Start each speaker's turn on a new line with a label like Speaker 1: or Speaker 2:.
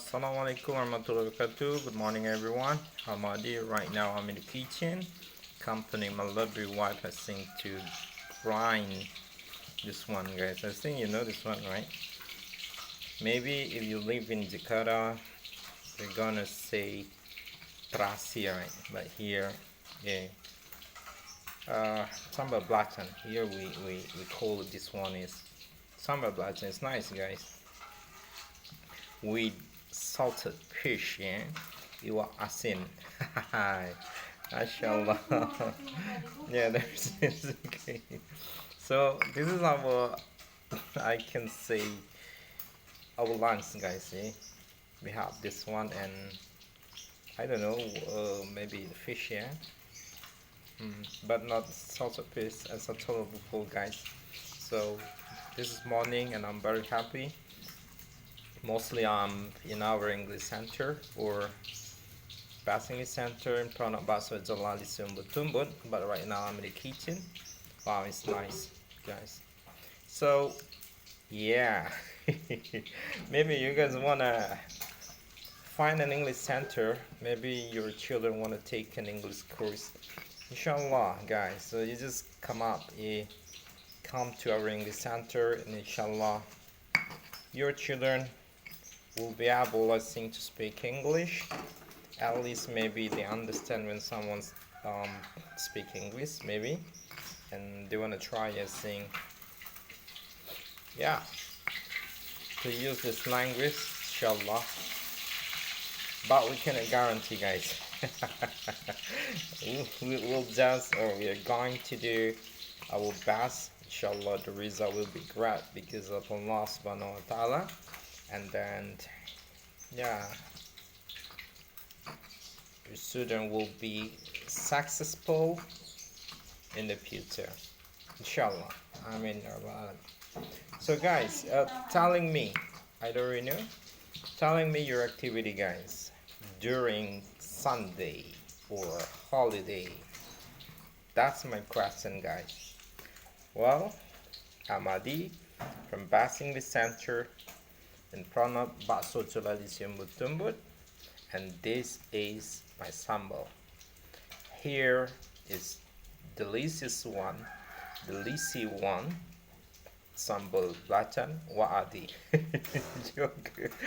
Speaker 1: Assalamualaikum warahmatullahi wabarakatuh. Good morning, everyone. I'm Adi. Right now, I'm in the kitchen, accompanying my lovely wife. I think to grind this one, guys. I think you know this one, right? Maybe if you live in Jakarta, you're gonna say terasi, right? But here, yeah, sambal belacan. Here we call it, this one is sambal belacan. It's nice, guys. With salted fish, yeah. Iwa asin. Mashallah. Yeah, there's this. Okay. So this is our, I can say, our lunch, guys. Yeah. We have this one and I don't know, maybe the fish, yeah. But not salted fish as I told you before, guys. So this is morning and I'm very happy. Mostly I'm in our English center or Bahasa Center in front of Baso Jalali Tumbut, but right now I'm in the kitchen. Wow, it's nice, guys. So, yeah, maybe you guys wanna find an English center. Maybe your children wanna take an English course. Inshallah, guys. So you just come to our English center, and inshallah, your children will be able, I think, to speak English. At least maybe they understand when someone's speak English, maybe, and they wanna try, I think, yeah, to use this language, inshallah. But we cannot guarantee, guys. We'll just, or we are going to do our best. Inshallah, the result will be great because of Allah Subhanahu wa Taala, and then, yeah, your student will be successful in the future, inshallah. I mean, so guys, telling me, I don't really know, telling me your activity, guys, during Sunday or holiday. That's my question, guys. Well, I'm Adi from Basing Center in front of Bakso Jalali Tumbut, and this is my sambal. Here is delicious one, sambal belacan wa Adi. Joke.